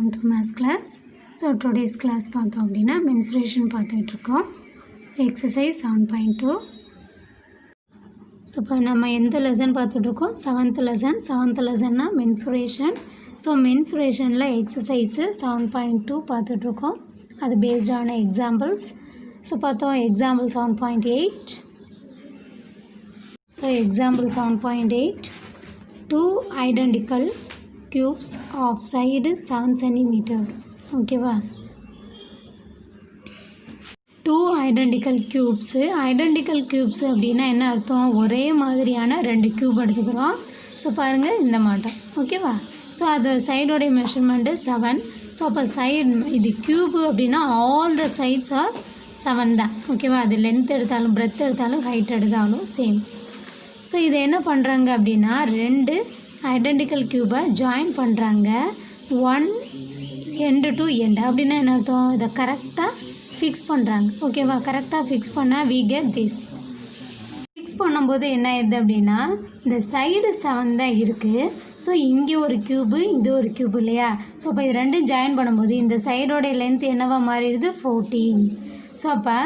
welcome to maths class. So today's class பார்த்தோம் அப்படின்னா mensuration பார்த்துட்டு இருக்கோம். Exercise 7.2. So இப்போ நம்ம எந்த லெசன் பார்த்துட்டு இருக்கோம்? 7th லெசன்னா mensuration. So mensurationல exercise 7.2 பார்த்துட்டு இருக்கோம். அது based on examples. So பார்த்தோம் example 7.8. So example 7.8. Two identical cubes of side 7 cm. Okay va? Two identical cubes அப்படின்னா என்ன அர்த்தம்? ஒரே மாதிரியான ரெண்டு கியூப் எடுத்துக்கிறோம். ஸோ பாருங்கள் இந்த மாட்டம். ஓகேவா? ஸோ அது சைடோடைய மெஷர்மெண்ட்டு 7. ஸோ அப்போ சைடு இது கியூபு அப்படின்னா ஆல் த சைட்ஸ் ஆர் 7 தான். ஓகேவா? அது லென்த் எடுத்தாலும் பிரெத் எடுத்தாலும் ஹைட் எடுத்தாலும் சேம். ஸோ இது என்ன பண்ணுறாங்க அப்படின்னா ரெண்டு ஐடென்டிக்கல் கியூபை ஜாயின் பண்ணுறாங்க ஒன் எண்டு டு எண்டு. அப்படின்னா என்ன அர்த்தம்? இதை கரெக்டாக ஃபிக்ஸ் பண்ணுறாங்க. ஓகேவா? கரெக்டாக ஃபிக்ஸ் பண்ணால் வி கெட் திஸ். ஃபிக்ஸ் பண்ணும்போது என்ன ஆயிடுது அப்படின்னா இந்த சைடு 7 தான் இருக்குது. ஸோ இங்கே ஒரு க்யூபு இது ஒரு க்யூப் இல்லையா? ஸோ அப்போ இது ரெண்டும் ஜாயின் பண்ணும்போது இந்த சைடோடைய லென்த் என்னவா மாறிடுது? 14. ஸோ அப்போ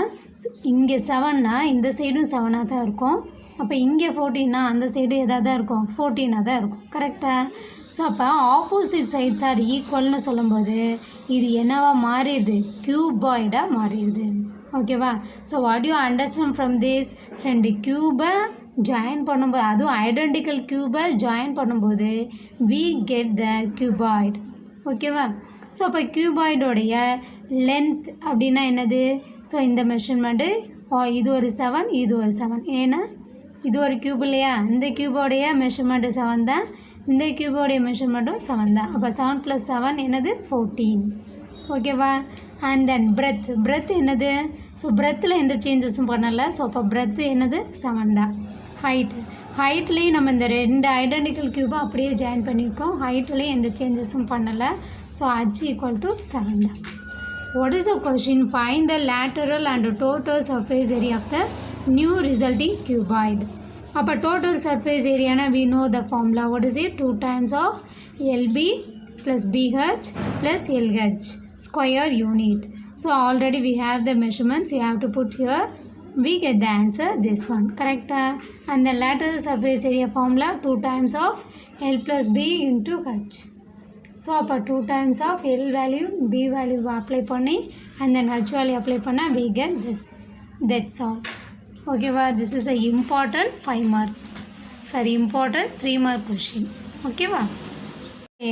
இங்கே 7னா இந்த சைடும் 7ஆக தான் இருக்கும். அப்போ இங்கே 14னா அந்த சைடு எதாக தான் இருக்கும்? 14ஆக தான் இருக்கும். கரெக்டாக? ஸோ அப்போ ஆப்போசிட் சைட்ஸ் ஆர் ஈக்குவல்னு சொல்லும்போது இது என்னவா மாறிடுது? க்யூபாய்டாக மாறிடுது. ஓகேவா? So what you understand from this? ரெண்டு க்யூபை ஜாயின் பண்ணும்போது அதுவும் ஐடென்டிக்கல் க்யூபை ஜாயின் பண்ணும்போது வி கெட் த க்யூபாய்டு. ஓகேவா? ஸோ அப்போ க்யூபாய்டோடைய லென்த் அப்படின்னா என்னது? ஸோ இந்த மெஷர்மெண்ட்டு இது ஒரு 7 இது ஒரு 7. ஏன்னா இது ஒரு க்யூப் இல்லையா? இந்த க்யூபோடைய மெஷர்மெண்ட்டு 7 தான், இந்த க்யூபோடைய மெஷர்மெண்ட்டும் 7 தான். அப்போ 7 + 7 என்னது? 14. ஓகேவா? அண்ட் தென் பிரெத் என்னது? ஸோ பிரெத்தில் எந்த சேஞ்சஸும் பண்ணலை. ஸோ அப்போ பிரெத்து என்னது? 7 தான். ஹைட்லேயும் நம்ம இந்த ரெண்டு ஐடென்டிக்கல் க்யூபை அப்படியே ஜாயின் பண்ணியிருக்கோம். ஹைட்லேயும் எந்த சேஞ்சஸும் பண்ணலை. ஸோ h = 7 தான். What is the question? Find the lateral and total surface area of the new resulting cuboid. அப்போ total surface area we know the formula. What is it? 2 times of LB plus BH plus LH square unit. So already we have the measurements. You have to put here. We get the answer this one. Correct? And the lateral surface area formula 2 times of L plus B into H. So அப்போ 2 times of L value B value apply பண்ணி and then H value apply பண்ணால் we get this. That's all. ஓகேவா? This is a important 5 mark. Sorry important 3 mark question. ஓகேவா?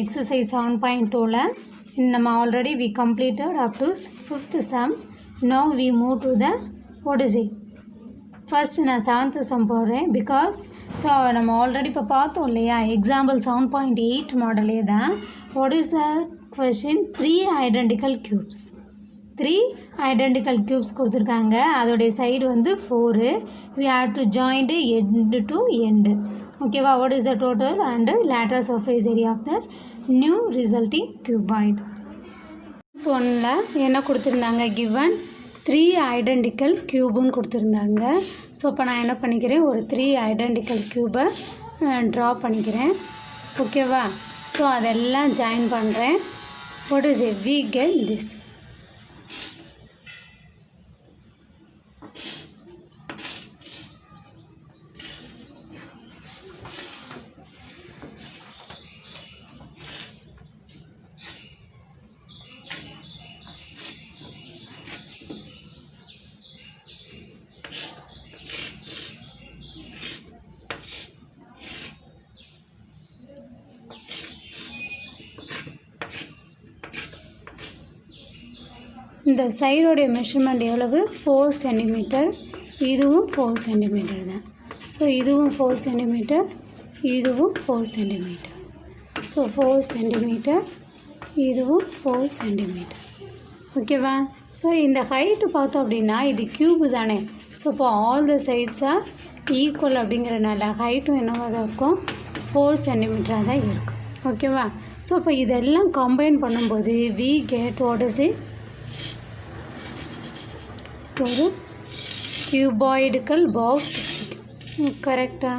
Exercise 7.2ல நம்ம already we completed up to 5th sum. Now we move to the what is it? First நான் 7th sum போடுறேன் because so நம்ம already இப்போ பார்த்தோம் இல்லையா? Example 7.8 மாடலே தான். What is the question? 3 identical cubes. 3 identical cubes கொடுத்துருக்காங்க. அதோடைய சைடு வந்து 4. We have to join end to end. ஓகேவா? What is the total and lateral surface area of the new resulting cuboid. 1ல் என்ன கொடுத்துருந்தாங்க? கிவன் 3 ஐடென்டிக்கல் க்யூபுன்னு கொடுத்துருந்தாங்க. So இப்போ நான் என்ன பண்ணிக்கிறேன்? ஒரு 3 ஐடென்டிக்கல் க்யூபை ட்ரா பண்ணிக்கிறேன். ஓகேவா? ஸோ அதெல்லாம் ஜாயின் பண்ணுறேன். What is it? We get this. இந்த சைடோடைய மெஷர்மெண்ட் எவ்வளவு? 4 cm. இதுவும் 4 cm தான். ஸோ இதுவும் 4 cm, இதுவும் 4 cm. ஸோ 4 cm, இதுவும் 4 cm. ஓகேவா? ஸோ இந்த ஹைட்டு பார்த்தோம் அப்படின்னா இது க்யூபு தானே? ஸோ இப்போ ஆல் த சைட்ஸாக ஈக்குவல் அப்படிங்கிறனால ஹைட்டும் என்னவாக தான் இருக்கும்? 4 cm தான் இருக்கும். ஓகேவா? ஸோ இப்போ இதெல்லாம் கம்பைன் பண்ணும்போது we get what is it? ஒரு cuboidal box. கரெக்டா?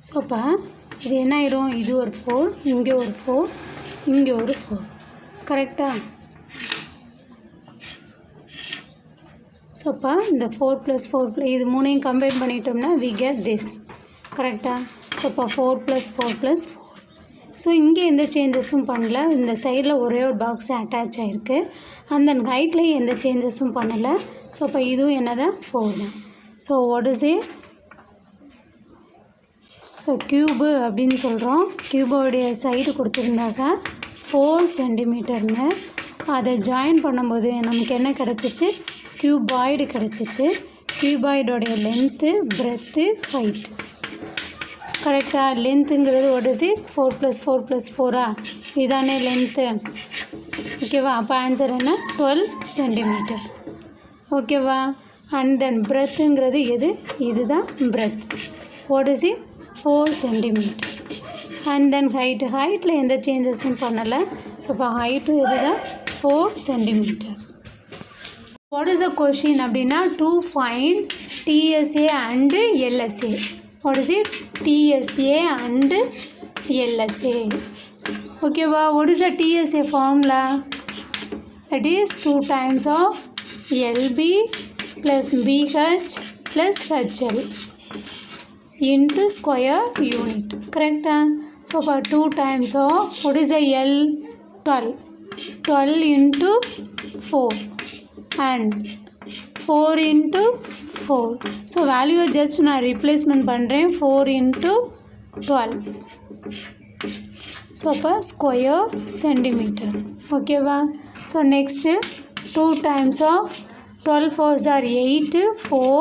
ஸோ அப்போ இது என்ன ஆயிரும், இது ஒரு 4, இங்கே ஒரு 4, இங்கே ஒரு 4, கரெக்டாக? ஸோ அப்போ இந்த 4 + 4 இது மூணையும் கம்பைன் பண்ணிட்டோம்னா we get this, கரெக்டாக? ஸோ அப்போ 4 + 4 + 4. ஸோ இங்கே எந்த சேஞ்சஸும் பண்ணல, இந்த சைடில் ஒரே ஒரு பாக்ஸ் அட்டாச் ஆகிருக்கு, அந்த ஹைட்லேயும் எந்த சேஞ்சஸும் பண்ணலை. ஸோ அப்போ இதுவும் என்னதான் 4 தான். So what is it? So cube அப்படின்னு சொல்கிறோம். க்யூபோடைய சைடு கொடுத்துருந்தாக்கா 4 சென்டிமீட்டர்னு, அதை ஜாயின் பண்ணும்போது நமக்கு என்ன கிடச்சிச்சு, க்யூபாய்டு கிடச்சிச்சு. க்யூபாய்டோடைய லென்த்து, பிரெத்து, ஹைட், கரெக்டாக? லென்த்துங்கிறது வாட் இஸ் இட், 4 + 4 + 4 இதானே லென்த்து, ஓகேவா? அப்போ ஆன்சர் என்ன, 12 சென்டிமீட்டர், ஓகேவா? அண்ட் தென் பிரெத்துங்கிறது எது, இதுதான் breadth, what is it, 4 centimetre. And then ஹைட்டில் எந்த சேஞ்சஸும் பண்ணலை. ஸோ இப்போ ஹைட்டும் எது தான், 4 centimetre. What is the question அப்படின்னா, to find TSA and LSA. What is it, TSA and LSA, ஓகேவா? What is the TSA formula? That is 2 times of LB + BH + HL into square unit, correcta? So for 2 times of what is the L, 12 into 4 and 4 into 4. So value just நான் replacement பண்ணுறேன், 4 into 12. So அப்போ square centimeter, ஓகேவா? So next 2 times of 12 4s are 8, 4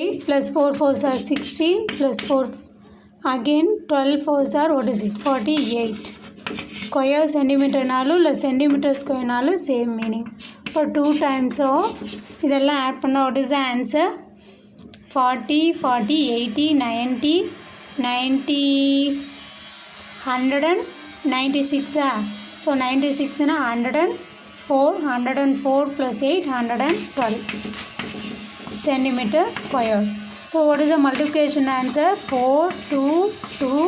8 plus 4 4s are 16 plus 4 again 12 4s are what is it, 48. Square centimeter நாலும் இல்லை centimeter square நாலும் same meaning. For 2 times of இதெல்லாம் add பண்ணா what is the answer, 40 40 80 90 90 196. So 96 na 104 plus 8 112 centimeter square. So what is the multiplication answer, 422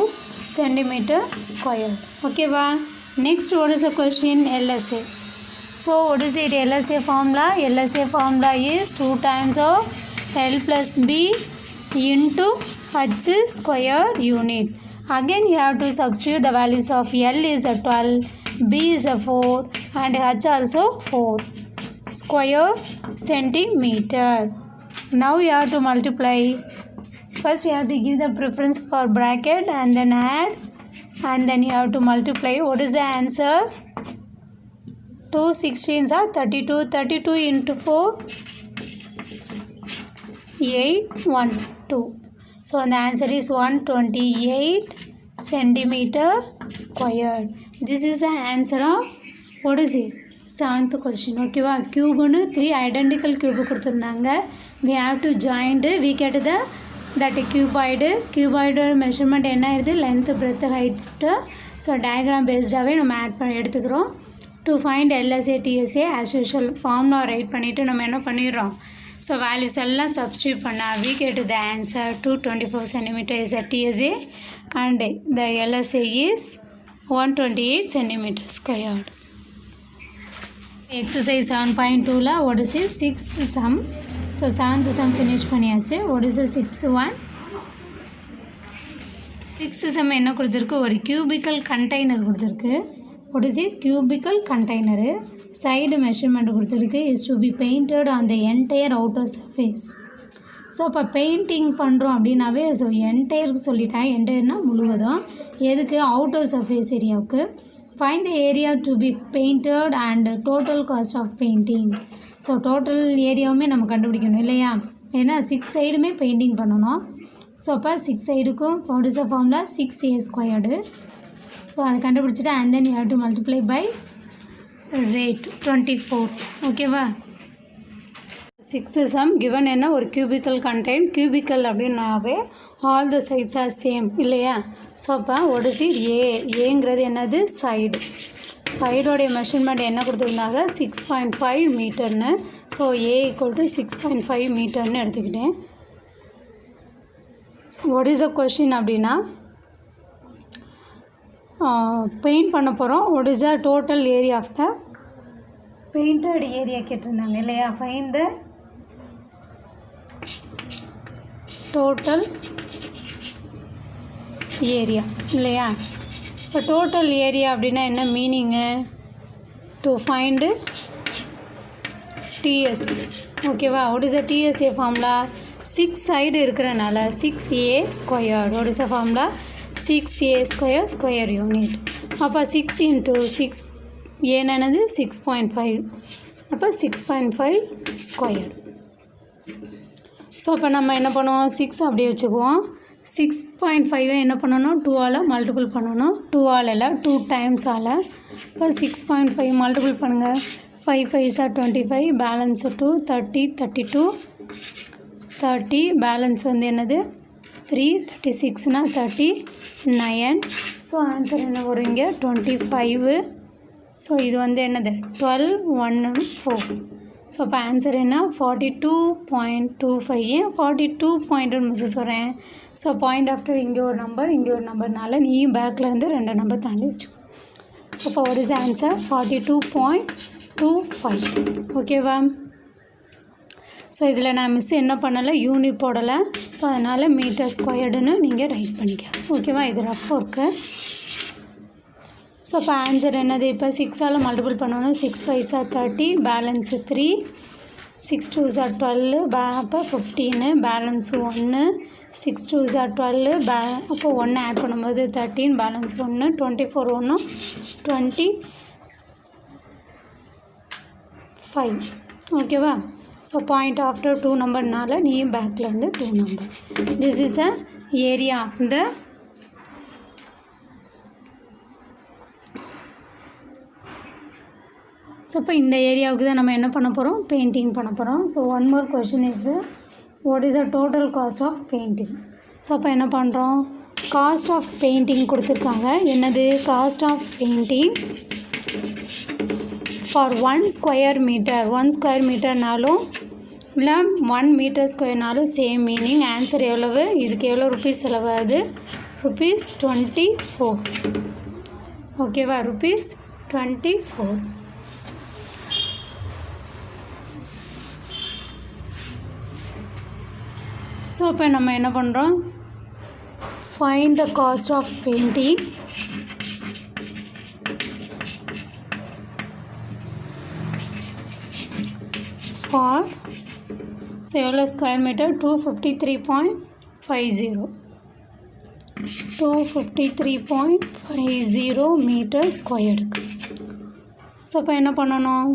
centimeter square, okay va? Next what is the question, LSA. So what is it, LSA formula? LSA formula is 2 times of L plus B into H square unit. Again you have to substitute the values of L is a 12, B is a 4 and H also 4 square centimeter. Now you have to multiply. First you have to give the preference for bracket and then add and then you have to multiply. What is the answer? 2 16s are 32, 32 into 4 8 1 2. So the answer is 128 centimeter squared. This is the answer of what is it, 7th question, okay va? Cube nu 3 identical cube கொடுத்திருந்தாங்க, we have to join it, we get the that cuboid measurement என்ன ஆயிருது, length breadth height. So diagram based ஆவே நம்ம add பண்ணி எடுத்துக்கிறோம். To find LSA TSA as usual formula write பண்ணிட்டு நம்ம என்ன பண்ணிடுறோம், so values எல்லாம் substitute பண்ணா we get the answer 224 cm is a TSA and the LSA is 128 cm squared. Exercise 7.2 what is it, 6th sum. So 7th sum finish பண்ணியாச்சு. What is the 6th one? 6th sum என்ன கொடுத்திருக்கு, ஒரு cubical container கொடுத்திருக்கு. What is it, cubical container. Side measurement கொடுத்திருக்கு is to be painted on the entire outer surface. So அப்போ painting பண்ணுறோம் அப்படின்னாவே so என்டையருக்கு சொல்லிட்டேன், என்டையர்னால் முழுவதும், எதுக்கு, அவுட்டர் சர்ஃபேஸ் ஏரியாவுக்கு. Find the area to be painted and total cost of painting. So total ஏரியாவுமே நம்ம கண்டுபிடிக்கணும் இல்லையா, ஏன்னா 6 சைடுமே பெயிண்டிங் பண்ணணும். ஸோ அப்போ 6 சைடுக்கும் what is the formula, 6a squared. So அதை கண்டுபிடிச்சிட்டு and then you have to multiply by rate 24, ஓகேவா? 6th sum given என்ன, ஒரு cubical contain, cubical அப்படின்னாவே all the sides are same இல்லையா. ஸோ அப்போ what is it, ஏங்கிறது என்னது, சைடு. சைடோடைய மெஷர்மெண்ட் என்ன கொடுத்துருந்தாங்க, 6.5 மீட்டர்னு. ஸோ A = 6.5 மீட்டர்னு எடுத்துக்கிட்டேன். வாட் இஸ் த கொஷின் அப்படின்னா பெயிண்ட் பண்ண போகிறோம். What is the total area of the painted area கேட்டிருந்தாங்க இல்லையா. ஃபைண்ட் த டோட்டல் ஏரியா இல்லையா. இப்போ டோட்டல் ஏரியா அப்படின்னா என்ன மீனிங்கு? To find TSA. ஓகேவா. What is the TSA formula? 6 side இருக்கிறனால 6a squared. What is the formula? 6a square square unit. அப்போ 6 into 6 ஏன்னானது 6.5. அப்போ 6.5 ஸ்கொயர்டு. ஸோ அப்போ நம்ம என்ன பண்ணுவோம்? 6 அப்படியே வச்சுக்குவோம். 6.5 என்ன பண்ணணும்? 2ஆல் மல்டிபிள் பண்ணணும். 2ஆல் இல்லை, 2 டைம்ஸால். இப்போ 6.5 மல்டிபிள் பண்ணுங்கள். 5 5s are 25, பேலன்ஸ் 2, 30, 32, 30 பேலன்ஸ் வந்து என்னது 3, 36னா 39. ஸோ ஆன்சர் என்ன வரும் இங்கே? 25. ஸோ இது வந்து என்னது 12, 1, 4. ஸோ அப்போ ஆன்சர் என்ன? 42.25. ஏன் 42 மிஸ்ஸஸ் வரேன்? ஸோ பாயிண்ட் ஆஃப்டர் இங்கே ஒரு நம்பர் இங்கே ஒரு நம்பர்னால நீ பேக்கில் இருந்து 2 நம்பர் தாண்டி வச்சுக்கோ. ஸோ அப்போ வாட் இஸ் ஆன்சர்? 42.25. ஓகேவா. ஸோ இதில் நான் மிஸ் என்ன பண்ணலை, யூனிட் போடலை. ஸோ அதனால் மீட்டர் ஸ்கொயர்டுன்னு நீங்கள் ரைட் பண்ணிக்க. ஓகேவா. இது ரஃப் ஒர்க்கு. ஸோ இப்போ ஆன்சர் என்னது? இப்போ 6ஆல் மல்டிபிள் பண்ணணும். 6 5s are 30, balance 3, 6 2s are 12, அப்போ 15, பேலன்ஸ் 1, 6 2s are 12, அப்போ 1 ஆட் பண்ணும்போது 13, பேலன்ஸ் 1, 24 1 25. ஓகேவா. ஸோ பாயிண்ட் ஆஃப்டர் 2 நம்பர்னால நீ பேக்கில் இருந்து 2 number. This is a area of the so இப்போ இந்த ஏரியாவுக்கு தான் நம்ம என்ன பண்ண போகிறோம்? பெயிண்டிங் பண்ண போகிறோம். So one more question is what is the total cost of painting. So அப்போ என்ன பண்ணுறோம்? காஸ்ட் ஆஃப் பெயிண்டிங் கொடுத்துருக்காங்க. என்னது? Cost of painting for 1 square metre. 1 square மீட்டர்னாலும் இல்லை 1 மீட்டர் ஸ்கொயர்னாலும் சேம் மீனிங். ஆன்சர் எவ்வளவு? இதுக்கு எவ்வளோ ருபீஸ் செலவாகுது? ருபீஸ் 24. ஓகேவா. ருபீஸ் 24. ஸோ இப்போ நம்ம என்ன பண்ணுறோம்? Find the cost of painting for எவ்வளோ ஸ்கொயர் மீட்டர்? 253.50. 253.50 மீட்டர் ஸ்கொயர்டுக்கு. ஸோ இப்போ என்ன பண்ணணும்?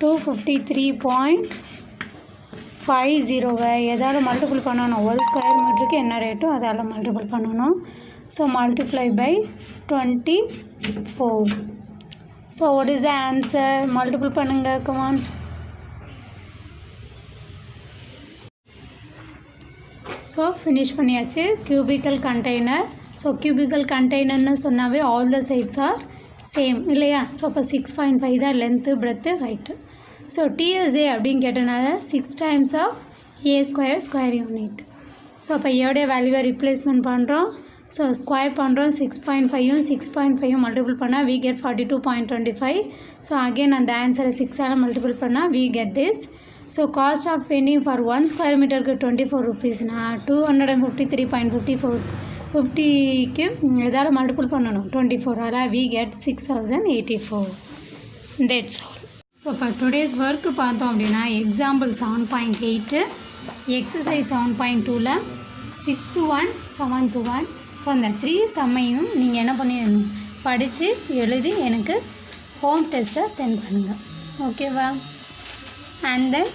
253.50 எதால் மல்டிபிள் பண்ணணும்? ஒரு ஸ்கொயர் மீட்டருக்கு என்ன ரேட்டோ அதால் மல்டிபிள் பண்ணணும். So multiply by 24. So what is the answer? Multiple பண்ணுங்கள். கமான். ஸோ ஃபினிஷ் பண்ணியாச்சு. Cubical container. ஸோ கியூபிக்கல் கண்டெய்னர்னு சொன்னாவே all the sides are same இல்லையா. ஸோ அப்போ 6.5 தான் length, breadth, height. So TSA அப்படின்னு கேட்டனால 6 times of a square square unit. So அப்போ ஏடைய வேல்யூவை ரிப்ளேஸ்மெண்ட் பண்ணுறோம். ஸோ ஸ்கொயர் பண்ணுறோம். 6.5யும் 6.5யும் மல்டிபிள் பண்ணால் we get 42.25. ஸோ அகெயின் அந்த ஆன்சரை 6ஆல் மல்டிபிள் பண்ணால் we get this. So cost of painting for 1 square மீட்டருக்கு 24 ருபீஸ்னா 253.54 50க்கு எதால் மல்டிபிள் பண்ணணும்? 24ஆல் we get 6084. that's all. So இப்போ டுடேஸ் ஒர்க்கு பார்த்தோம் அப்படின்னா example 7.8 exercise 7.2ல் 6th 1 7th 1. So அந்த 3 சம்மையும் நீங்கள் என்ன பண்ணிடணும்? படித்து எழுதி எனக்கு ஹோம் டெஸ்ட்டாக சென்ட் பண்ணுங்கள். ஓகேவா. And then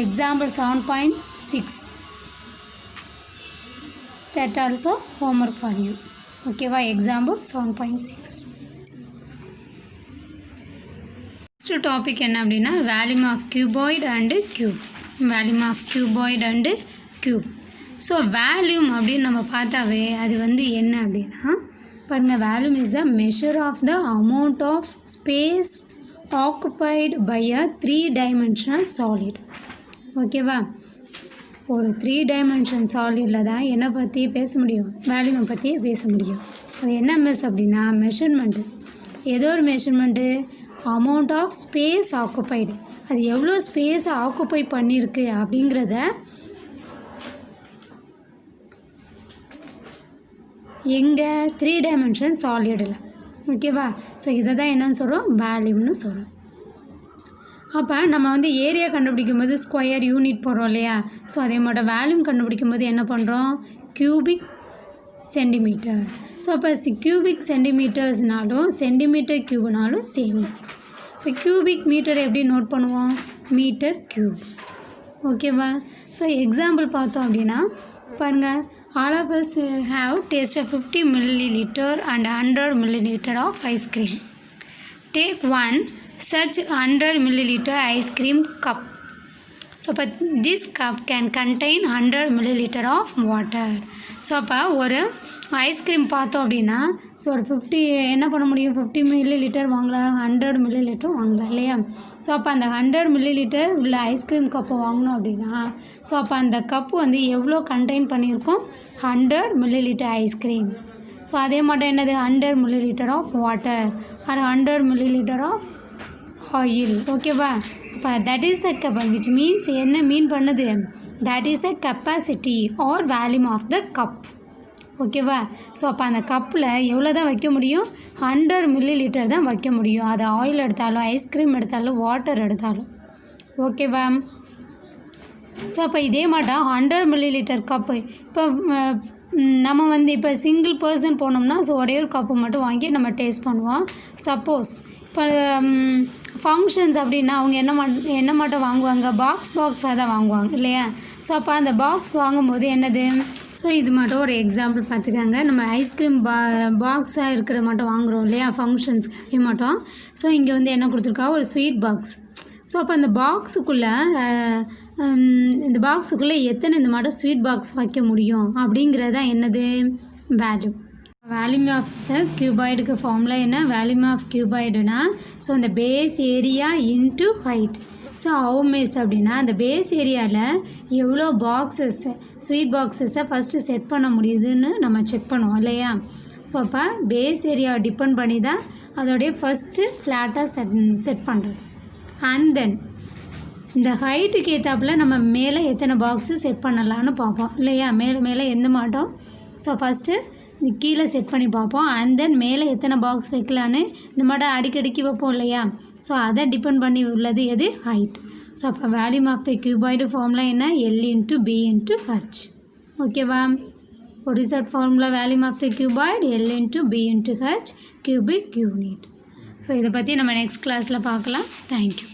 example 7.6 that also homework for you. ஓகேவா. எக்ஸாம்பிள் 7.6. நெக்ஸ்ட் டாபிக் என்ன அப்படின்னா volume of cuboid and cube. Volume of cuboid and cube. So volume அப்படின்னு நம்ம பார்த்தாவே அது வந்து என்ன அப்படின்னா பாருங்கள், volume is the measure of the amount of space occupied by a 3 dimensional solid. ஓகேவா? ஒரு 3 டைமென்ஷன் சாலிடில் தான் என்ன பற்றி பேச முடியும், வேல்யூமை பற்றி பேச முடியும். அது என்ன மிஸ் அப்படின்னா மெஷர்மெண்ட்டு. ஏதோ ஒரு measurement, amount of space occupied, அது எவ்வளோ ஸ்பேஸை ஆக்குப்பை பண்ணியிருக்கு அப்படிங்கிறத எங்கே 3 டைமென்ஷன் சாலிடில். ஓகேவா? ஸோ இதை தான் என்னன்னு சொல்கிறோம், வேல்யூம்னு சொல்கிறோம். அப்போ நம்ம வந்து ஏரியா கண்டுபிடிக்கும் போது ஸ்கொயர் யூனிட் போடுறோம் இல்லையா? ஸோ அதே மாதிரி வேல்யூம் கண்டுபிடிக்கும் போது என்ன பண்ணுறோம், கியூபிக் சென்டிமீட்டர். ஸோ அப்போ கியூபிக் சென்டிமீட்டர்ஸ்னாலும் சென்டிமீட்டர் க்யூப்னாலும் சேம். இப்போ கியூபிக் மீட்டர் எப்படி நோட் பண்ணுவோம், மீட்டர் க்யூப். ஓகேவா? ஸோ எக்ஸாம்பிள் பார்த்தோம் அப்படின்னா பாருங்கள், all of us have tasted 50 milliliter and 100 milliliter of ice cream. Take one such 100 milliliter ice cream cup. So but this cup can contain 100 milliliter of water. So அப்போ ஒரு ice cream பார்த்தோம் அப்படின்னா so ஒரு 50 என்ன பண்ண முடியும், 50 மில்லிலிட்டர் வாங்கலாம், 100 millilitre வாங்கலாம் இல்லையா? ஸோ அப்போ அந்த 100 மில்லிலிட்டர் உள்ள ஐஸ்கிரீம் கப்பை வாங்கினோம் அப்படின்னா ஸோ அப்போ அந்த கப்பு வந்து எவ்வளோ கண்டெயின் பண்ணியிருக்கோம், 100 மில்லிலிட்டர் ஐஸ்கிரீம். ஸோ அதே மாதிரி என்னது 100 millilitre of water or 100 millilitre of oil. ஓகேவா? அப்போ that is a cup which means என்ன மீன் பண்ணுது, that is a capacity or volume of the cup. ஓகேவா? ஸோ அப்போ அந்த கப்பில் எவ்வளோ தான் வைக்க முடியும், 100 மில்லிலிட்டர் தான் வைக்க முடியும். அது ஆயில் எடுத்தாலும் ஐஸ்கிரீம் எடுத்தாலும் வாட்டர் எடுத்தாலும். ஓகேவா? ஸோ அப்போ இதே மாதிரி 100 மில்லிலிட்டர் கப்பு. இப்போ நம்ம வந்து இப்போ சிங்கிள் பர்சன் போனோம்னா ஸோ ஒரே ஒரு கப்பு மட்டும் வாங்கி நம்ம டேஸ்ட் பண்ணுவோம். சப்போஸ் இப்போ ஃபங்க்ஷன்ஸ் அப்படின்னா அவங்க என்ன மட்டும் வாங்குவாங்க, பாக்ஸாக தான் வாங்குவாங்க இல்லையா? ஸோ அப்போ அந்த பாக்ஸ் வாங்கும்போது என்னது, ஸோ இது மட்டும் ஒரு எக்ஸாம்பிள் பார்த்துக்காங்க. நம்ம ஐஸ்கிரீம் பாக்ஸாக இருக்கிற மட்டும் வாங்குகிறோம் இல்லையா ஃபங்க்ஷன்ஸ்க்கு, அதே மட்டும். ஸோ இங்கே வந்து என்ன கொடுத்துருக்கா, ஒரு ஸ்வீட் பாக்ஸ். ஸோ அப்போ அந்த பாக்ஸுக்குள்ளே எத்தனை இந்த மாதிரி ஸ்வீட் பாக்ஸ் வைக்க முடியும் அப்படிங்கிறதா என்னது, வேல்யூ. வேல்யூம் ஆஃப் த கியூபாய்டுக்கு ஃபார்முலா என்ன, வேல்யூம் ஆஃப் கியூபாய்டுனா ஸோ அந்த base area into height. So how மிஸ் அப்படின்னா அந்த பேஸ் ஏரியாவில் எவ்வளோ பாக்ஸஸ் ஸ்வீட் பாக்ஸஸை ஃபஸ்ட்டு செட் பண்ண முடியுதுன்னு நம்ம செக் பண்ணுவோம் இல்லையா? ஸோ அப்போ பேஸ் ஏரியாவை டிபெண்ட் பண்ணி தான் அதோடைய ஃபஸ்ட்டு ஃப்ளாட்டாக செட் பண்ணுறது. அண்ட் தென் இந்த ஹைட்டுக்கு ஏற்றாப்புல நம்ம மேலே எத்தனை பாக்ஸு செட் பண்ணலான்னு பார்ப்போம் இல்லையா? மேலே எந்த மாட்டோம். ஸோ ஃபஸ்ட்டு கீழே செட் பண்ணி பார்ப்போம். அண்ட் தென் மேலே எத்தனை பாக்ஸ் வைக்கலான்னு இந்த மாதிரி அடிக்கடிக்கு வைப்போம் இல்லையா? ஸோ அதை டிபெண்ட் பண்ணி உள்ளது எது, ஹைட். ஸோ அப்போ volume of the cuboid formula என்ன, L into B into H. ஓகேவா? What is that formula, volume of the cuboid L into B into H, cubic unit. So இதை பற்றி நம்ம நெக்ஸ்ட் கிளாஸில் பார்க்கலாம். தேங்க்யூ.